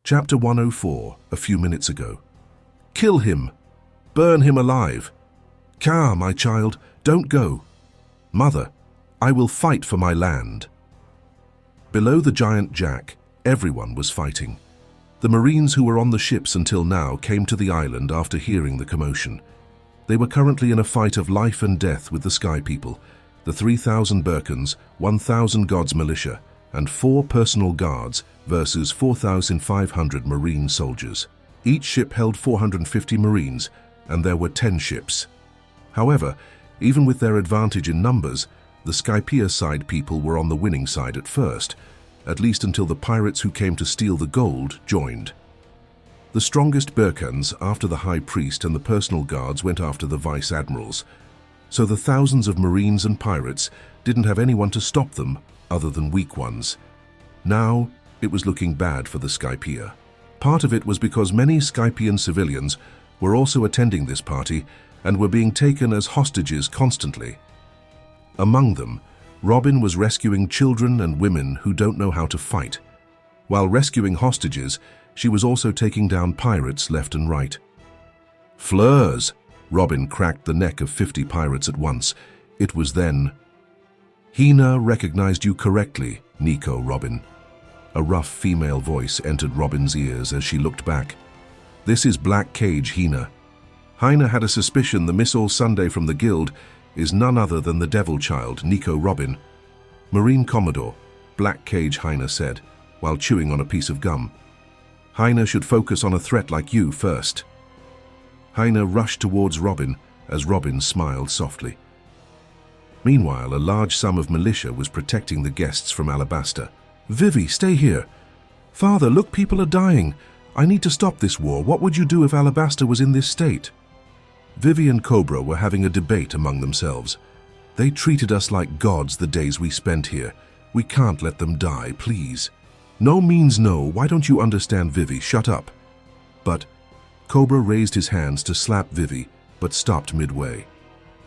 Chapter 104, a few minutes ago. Kill him! Burn him alive! Ka, my child, don't go! Mother, I will fight for my land. Below the giant jack, everyone was fighting. The Marines who were on the ships until now came to the island after hearing the commotion. They were currently in a fight of life and death with the Sky People, the 3,000 Birkans, 1,000 God's militia, and 4 personal guards versus 4,500 Marine soldiers. Each ship held 450 Marines, and there were 10 ships. However, even with their advantage in numbers, the Skypea side people were on the winning side at first, at least until the pirates who came to steal the gold joined. The strongest Birkans, after the High Priest and the personal guards, went after the Vice Admirals, so the thousands of Marines and pirates didn't have anyone to stop them other than weak ones. Now, it was looking bad for the Skypea. Part of it was because many Skypiean civilians were also attending this party and were being taken as hostages constantly. Among them, Robin was rescuing children and women who don't know how to fight. While rescuing hostages, she was also taking down pirates left and right. Fleurs! Robin cracked the neck of 50 pirates at once. It was then. Hina recognized you correctly, Nico, Robin. A rough female voice entered Robin's ears as she looked back. This is Black Cage Hina. Hina had a suspicion the Miss All Sunday from the guild is none other than the Devil Child, Nico Robin. Marine Commodore, Black Cage Hina said, while chewing on a piece of gum. Hina should focus on a threat like you first. Hina rushed towards Robin as Robin smiled softly. Meanwhile, a large sum of militia was protecting the guests from Alabaster. Vivi, stay here. Father, look, people are dying. I need to stop this war. What would you do if Alabaster was in this state? Vivi and Cobra were having a debate among themselves. They treated us like gods the days we spent here. We can't let them die, please. No means no. Why don't you understand, Vivi? Shut up. But Cobra raised his hands to slap Vivi, but stopped midway.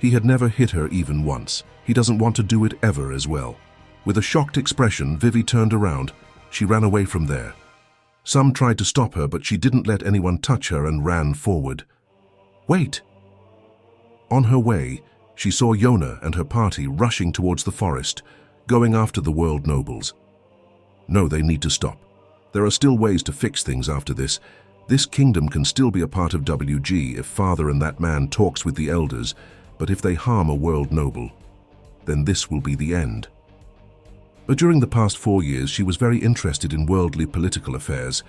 He had never hit her even once. He doesn't want to do it ever as well. With a shocked expression, Vivi turned around. She ran away from there. Some tried to stop her, but she didn't let anyone touch her and ran forward. Wait! On her way, she saw Yona and her party rushing towards the forest, going after the world nobles. No, they need to stop. There are still ways to fix things after this. This kingdom can still be a part of WG if Father and that man talks with the elders, but if they harm a world noble, then this will be the end. But during the past 4 years, she was very interested in worldly political affairs.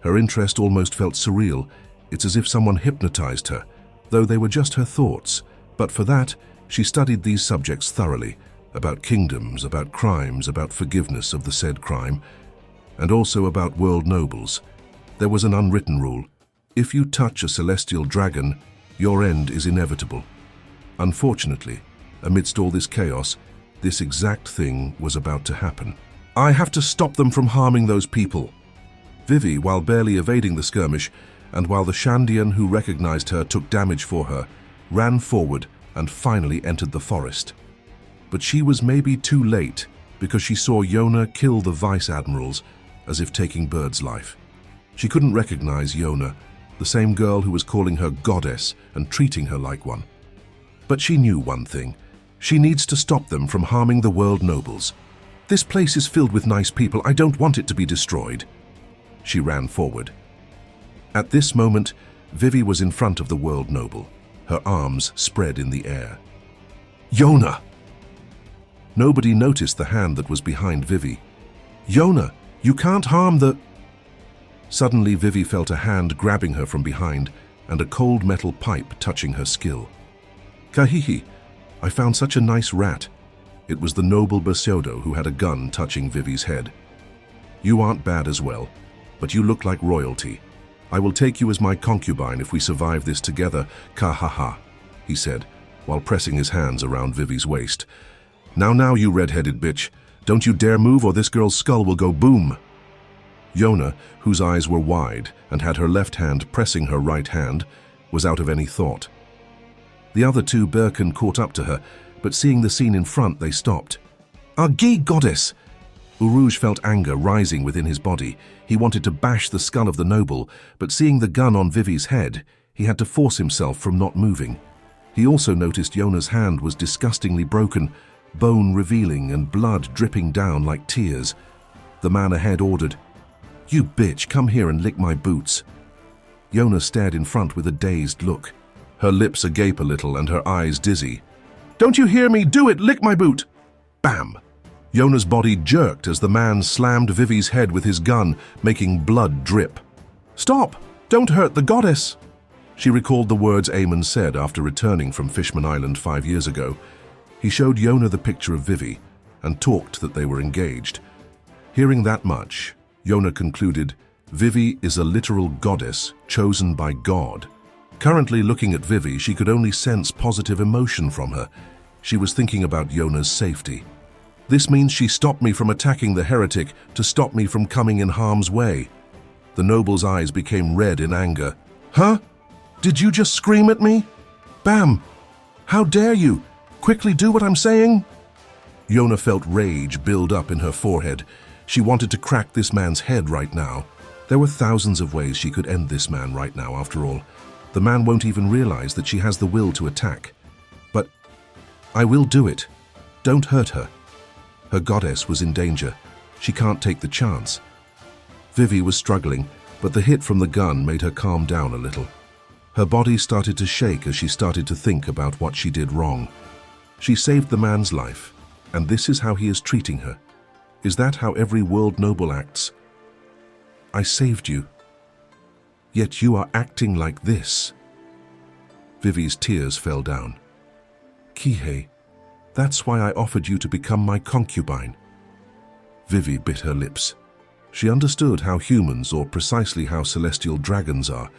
Her interest almost felt surreal. It's as if someone hypnotized her, though they were just her thoughts. But for that, she studied these subjects thoroughly, about kingdoms, about crimes, about forgiveness of the said crime, and also about world nobles. There was an unwritten rule. If you touch a celestial dragon, your end is inevitable. Unfortunately, amidst all this chaos, this exact thing was about to happen. I have to stop them from harming those people. Vivi, while barely evading the skirmish, and while the Shandian who recognized her took damage for her, ran forward and finally entered the forest. But she was maybe too late, because she saw Yona kill the Vice Admirals, as if taking Bird's life. She couldn't recognize Yona, the same girl who was calling her goddess and treating her like one. But she knew one thing. She needs to stop them from harming the world nobles. This place is filled with nice people. I don't want it to be destroyed. She ran forward. At this moment, Vivi was in front of the world noble, her arms spread in the air. Yona! Nobody noticed the hand that was behind Vivi. Yona, you can't harm the... Suddenly, Vivi felt a hand grabbing her from behind and a cold metal pipe touching her skill. Kahihi, I found such a nice rat. It was the noble Bersiodo who had a gun touching Vivi's head. You aren't bad as well, but you look like royalty. I will take you as my concubine if we survive this together, ka-ha-ha, he said, while pressing his hands around Vivi's waist. Now, you red-headed bitch. Don't you dare move or this girl's skull will go boom. Yona, whose eyes were wide and had her left hand pressing her right hand, was out of any thought. The other 2 Birkan caught up to her, but seeing the scene in front, they stopped. Agi goddess! Uruj felt anger rising within his body. He wanted to bash the skull of the noble, but seeing the gun on Vivi's head, he had to force himself from not moving. He also noticed Yona's hand was disgustingly broken, bone revealing and blood dripping down like tears. The man ahead ordered, "You bitch, come here and lick my boots." Yona stared in front with a dazed look, her lips agape a little and her eyes dizzy. "Don't you hear me? Do it! Lick my boot!" Bam! Yona's body jerked as the man slammed Vivi's head with his gun, making blood drip. "Stop! Don't hurt the goddess!" She recalled the words Amon said after returning from Fishman Island 5 years ago. He showed Yona the picture of Vivi and talked that they were engaged. Hearing that much, Yona concluded, Vivi is a literal goddess chosen by God. Currently looking at Vivi, she could only sense positive emotion from her. She was thinking about Yona's safety. "This means she stopped me from attacking the heretic to stop me from coming in harm's way." The noble's eyes became red in anger. "Huh? Did you just scream at me? Bam! How dare you? Quickly do what I'm saying!" Yona felt rage build up in her forehead. She wanted to crack this man's head right now. There were thousands of ways she could end this man right now, after all. The man won't even realize that she has the will to attack. But I will do it. Don't hurt her. Her goddess was in danger. She can't take the chance. Vivi was struggling, but the hit from the gun made her calm down a little. Her body started to shake as she started to think about what she did wrong. She saved the man's life, and this is how he is treating her. Is that how every world noble acts? I saved you. Yet you are acting like this. Vivi's tears fell down. Kihei, that's why I offered you to become my concubine. Vivi bit her lips. She understood how humans, or precisely how celestial dragons are.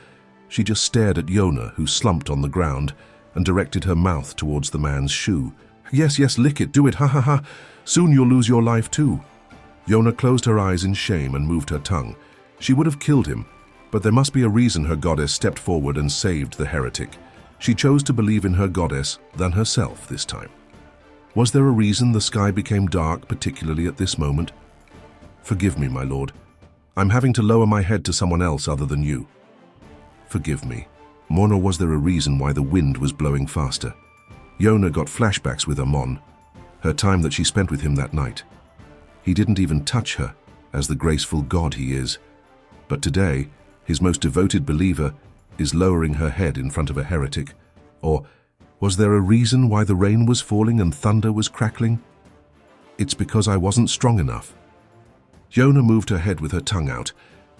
She just stared at Yona, who slumped on the ground, and directed her mouth towards the man's shoe. Yes, yes, lick it, do it, ha ha ha. Soon you'll lose your life too. Yona closed her eyes in shame and moved her tongue. She would have killed him, but there must be a reason her goddess stepped forward and saved the heretic. She chose to believe in her goddess than herself this time. Was there a reason the sky became dark, particularly at this moment? Forgive me, my lord. I'm having to lower my head to someone else other than you. Forgive me. Nor was there a reason why the wind was blowing faster. Yona got flashbacks with Amon, her time that she spent with him that night. He didn't even touch her, as the graceful god he is. But today, his most devoted believer is lowering her head in front of a heretic. Or was there a reason why the rain was falling and thunder was crackling? It's because I wasn't strong enough. Yona moved her head with her tongue out,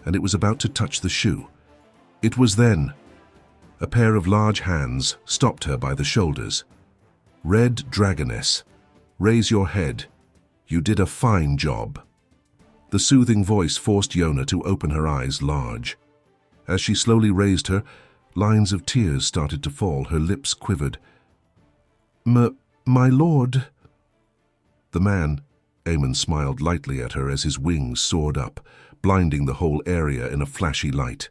and it was about to touch the shoe. It was then. A pair of large hands stopped her by the shoulders. Red Dragoness, raise your head. You did a fine job. The soothing voice forced Yona to open her eyes large. As she slowly raised her, lines of tears started to fall, her lips quivered. My lord. The man, Amon smiled lightly at her as his wings soared up, blinding the whole area in a flashy light.